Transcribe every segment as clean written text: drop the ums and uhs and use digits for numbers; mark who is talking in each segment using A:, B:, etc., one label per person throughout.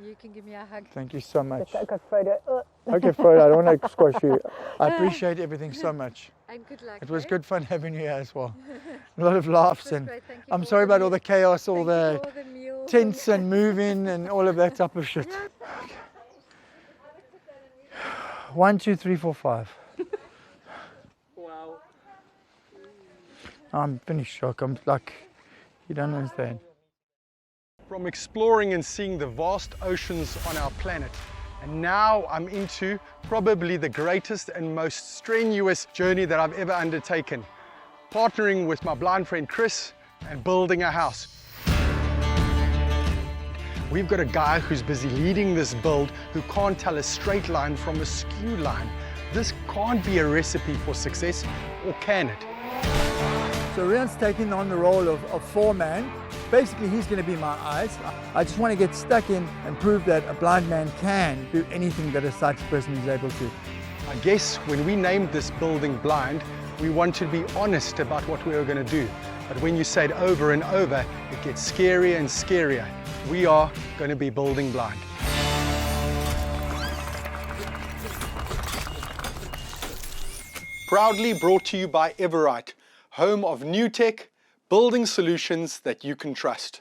A: You can give me a hug.
B: Thank you so much.
C: Okay, Frodo.
B: Okay, Frodo, I don't want to squash you. I appreciate everything so much.
A: And good luck.
B: It was good fun having you here as well. A lot of laughs, and
A: Great. Thank you
B: I'm
A: for
B: sorry about all the chaos, all
A: Thank you
B: the
A: for all the meals
B: tents and moving and all of that type of shit.
A: Yeah.
B: Okay. 1, 2, 3, 4, 5.
C: Wow.
B: I'm finished, shock. I'm like, you don't understand.
D: From exploring and seeing the vast oceans on our planet, and now I'm into probably the greatest and most strenuous journey that I've ever undertaken, partnering with my blind friend Chris and building a house. We've got a guy who's busy leading this build who can't tell a straight line from a skew line. This can't be a recipe for success, or can it?
B: So Riaan's taking on the role of foreman. Basically, he's going to be my eyes. I just want to get stuck in and prove that a blind man can do anything that a sighted person is able to.
D: I guess when we named this building Blind, we wanted to be honest about what we were going to do. But when you say it over and over, it gets scarier and scarier. We are going to be building blind. Proudly brought to you by Everite, home of Nutec, building solutions that you can trust.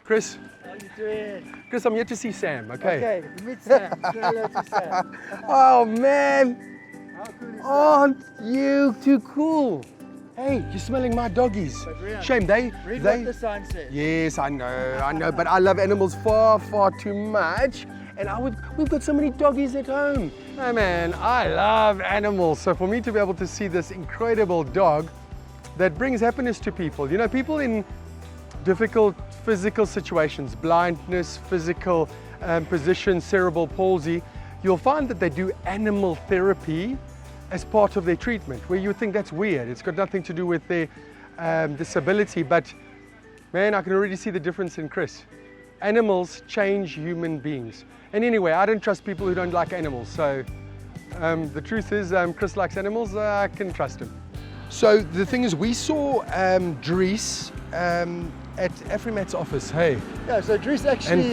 D: Chris,
B: How you doing?
D: Chris, I'm here to see Sam, okay?
B: Okay, meet Sam. Say hello to Sam.
D: Oh man,
B: How cool is that?
D: aren't you too cool? Hey, you're smelling my doggies.
B: But Riaan,
D: Shame,
B: Read what the sign says.
D: Yes, I know, but I love animals far, far too much. And we've got so many doggies at home. Oh man, I love animals. So for me to be able to see this incredible dog that brings happiness to people, you know, people in difficult physical situations, blindness, physical position, cerebral palsy, you'll find that they do animal therapy as part of their treatment, where you would think that's weird. It's got nothing to do with their disability, but man, I can already see the difference in Chris. Animals change human beings. And anyway, I don't trust people who don't like animals, so the truth is Chris likes animals, I can trust him. So the thing is, we saw Dries at Afrimat's office, hey?
B: Yeah, so Dries actually,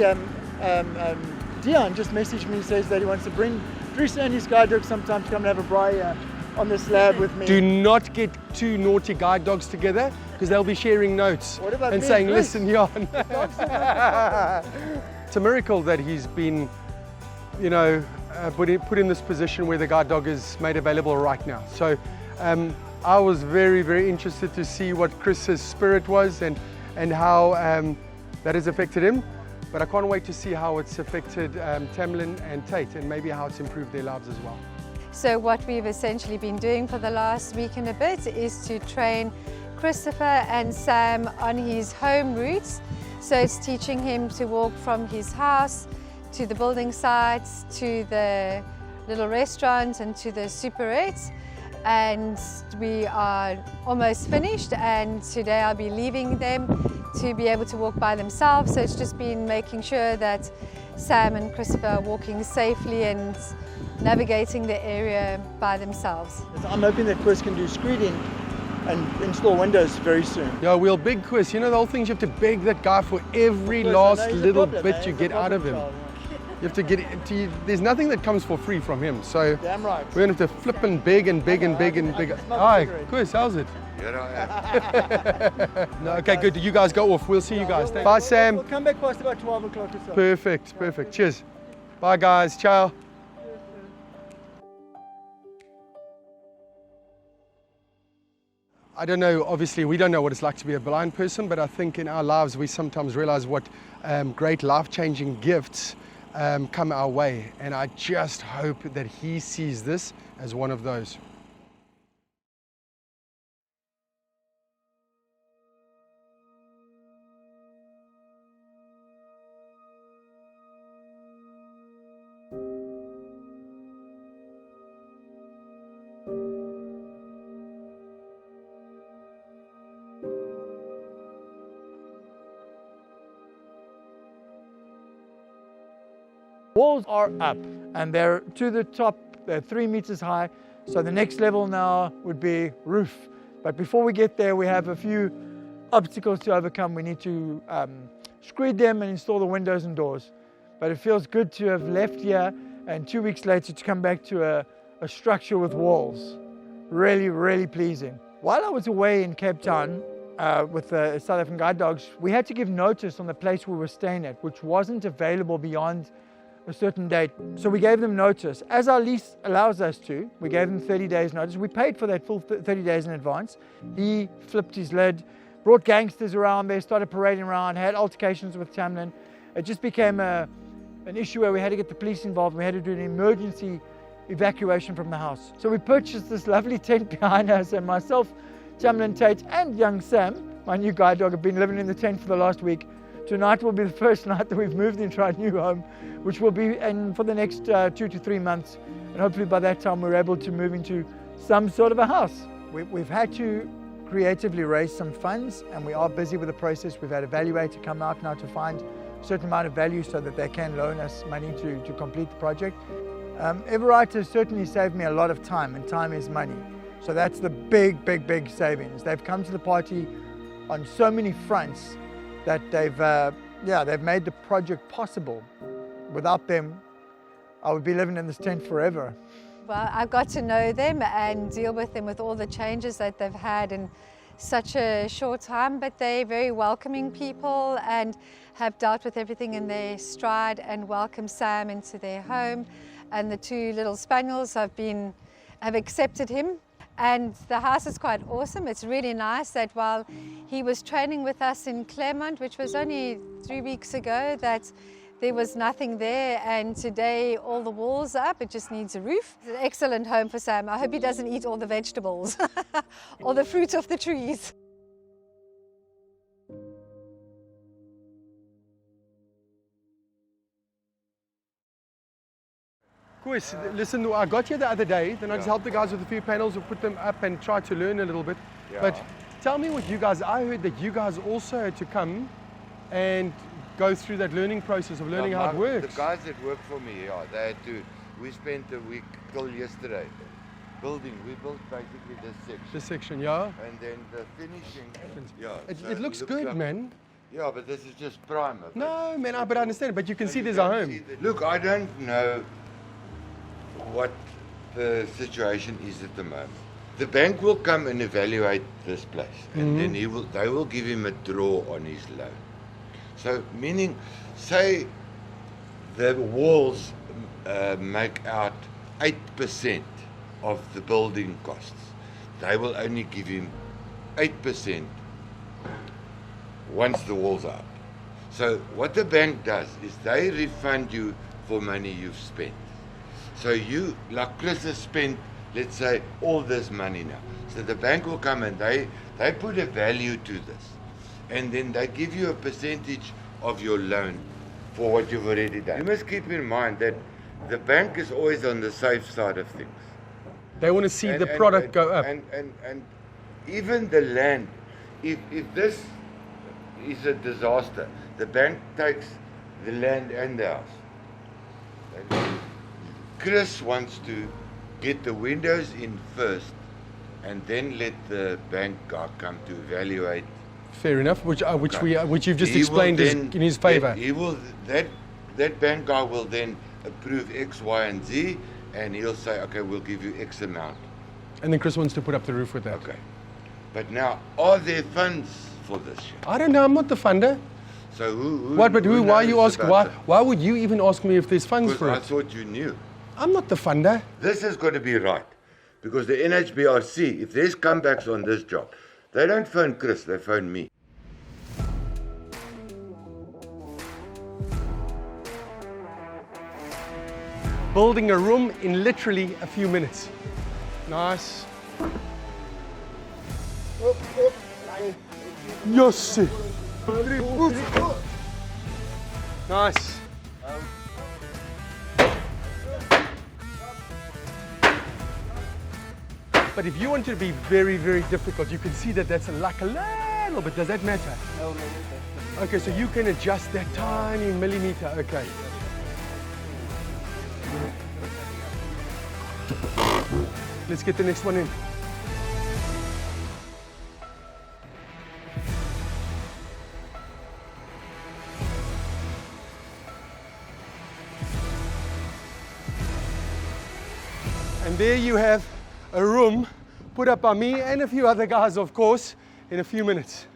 B: Dion just messaged me, says that he wants to bring Dries and his guide dog sometime to come and have a braai on the slab with me.
D: Do not get two naughty guide dogs together, because they'll be sharing notes
B: What about
D: and
B: me
D: saying,
B: and Chris?
D: listen, Jan. It's a miracle that he's been, you know, put in this position where the guide dog is made available right now. So I was very, very interested to see what Chris's spirit was and how that has affected him. But I can't wait to see how it's affected Tamlin and Tate, and maybe how it's improved their lives as well.
A: So what we've essentially been doing for the last week and a bit is to train Christopher and Sam on his home routes. So it's teaching him to walk from his house to the building sites, to the little restaurant and to the superettes. And we are almost finished, and today I'll be leaving them to be able to walk by themselves. So it's just been making sure that Sam and Christopher are walking safely and navigating the area by themselves.
B: I'm hoping that Chris can do screeding and install windows very soon.
D: Yeah, we'll beg Chris. You know, the whole thing is you have to beg that guy for every
B: Chris,
D: last
B: I know he's a
D: little
B: problem,
D: bit
B: man.
D: you
B: He's a
D: get out of
B: problem
D: him.
B: child.
D: You have to get it to, there's nothing that comes for free from him. So
B: Damn right.
D: we're going to have to flip and beg and beg and beg and beg.
B: smoke
D: Hi,
B: cigarettes.
D: Chris, how's it? No, okay, good. You guys go off. We'll see you guys. Bye, Sam.
B: We'll come back past about 12 o'clock or so.
D: Perfect, perfect. Cheers. Bye, guys. Ciao. I don't know, obviously we don't know what it's like to be a blind person, but I think in our lives we sometimes realize what great life-changing gifts come our way. And I just hope that he sees this as one of those.
B: Walls are up and they're to the top They're 3 meters high. So the next level now would be roof. But before we get there, we have a few obstacles to overcome. We need to screed them and install the windows and doors. But it feels good to have left here and 2 weeks later to come back to a structure with walls. Really, really pleasing. While I was away in Cape Town with the South African guide dogs, we had to give notice on the place we were staying at, which wasn't available beyond a certain date. So we gave them notice. As our lease allows us to, we gave them 30 days notice. We paid for that full 30 days in advance. He flipped his lid, brought gangsters around there, started parading around, had altercations with Tamlin. It just became an issue where we had to get the police involved. We had to do an emergency evacuation from the house. So we purchased this lovely tent behind us, and myself, Tamlin Tate, and young Sam, my new guide dog, have been living in the tent for the last week. Tonight will be the first night that we've moved into our new home, which will be for the next 2 to 3 months. And hopefully by that time we're able to move into some sort of a house. We've had to creatively raise some funds, and we are busy with the process. We've had Evaluate to come out now to find a certain amount of value so that they can loan us money to complete the project. Everite has certainly saved me a lot of time, and time is money. So that's the big, big, big savings. They've come to the party on so many fronts that they've made the project possible. Without them, I would be living in this tent forever.
A: Well, I've got to know them and deal with them with all the changes that they've had in such a short time, but they're very welcoming people and have dealt with everything in their stride and welcomed Sam into their home. And the 2 little spaniels have accepted him. And the house is quite awesome. It's really nice that while he was training with us in Claremont, which was only 3 weeks ago, that there was nothing there, and today all the walls are up, it just needs a roof. It's an excellent home for Sam. I hope he doesn't eat all the vegetables or the fruit of the trees.
D: Chris, listen, I got here the other day, then I just helped the guys with a few panels and put them up and try to learn a little bit.
C: Yeah.
D: But tell me what you guys, I heard that you guys also had to come and go through that learning process of learning how it works.
C: The guys that work for me, they had to, we spent a week till yesterday building. We built basically this section.
D: This section, yeah.
C: And then the finishing,
D: It looks good,
C: like,
D: man.
C: Yeah, but this is just prime.
D: No, man, but I understand. But you can see there's a home.
C: Look, I don't know what the situation is at the moment. The bank will come and evaluate this place, and then they will give him a draw on his loan. So, meaning, say the walls make out 8% of the building costs. They will only give him 8% once the walls are up. So what the bank does is they refund you for money you've spent. So you, like Chris has spent, let's say, all this money now. So the bank will come and they put a value to this. And then they give you a percentage of your loan for what you've already done. You must keep in mind that the bank is always on the safe side of things.
D: They want to see the product go up.
C: And even the land, if this is a disaster, the bank takes the land and the house. And Chris wants to get the windows in first and then let the bank guy come to evaluate.
D: Fair enough, which you've just explained is in his favour.
C: That bank guy will then approve X, Y, and Z, and he'll say, okay, we'll give you X amount.
D: And then Chris wants to put up the roof with that.
C: Okay. But now, are there funds for this shit?
D: I don't know, I'm not the funder.
C: So who
D: What, but who, why are you
C: knows
D: asking,
C: about
D: why would you even ask me if there's funds
C: Because
D: for
C: I
D: it?
C: thought you knew.
D: I'm not the funder.
C: This has got to be right. Because the NHBRC, if there's comebacks on this job, they don't phone Chris, they phone me.
D: Building a room in literally a few minutes. Nice. Yes. Nice. But if you want it to be very, very difficult, you can see that that's like a little bit. Does that matter? No. Okay, so you can adjust that tiny millimeter. Okay. Let's get the next one in. And there you have a room put up by me and a few other guys, of course, in a few minutes.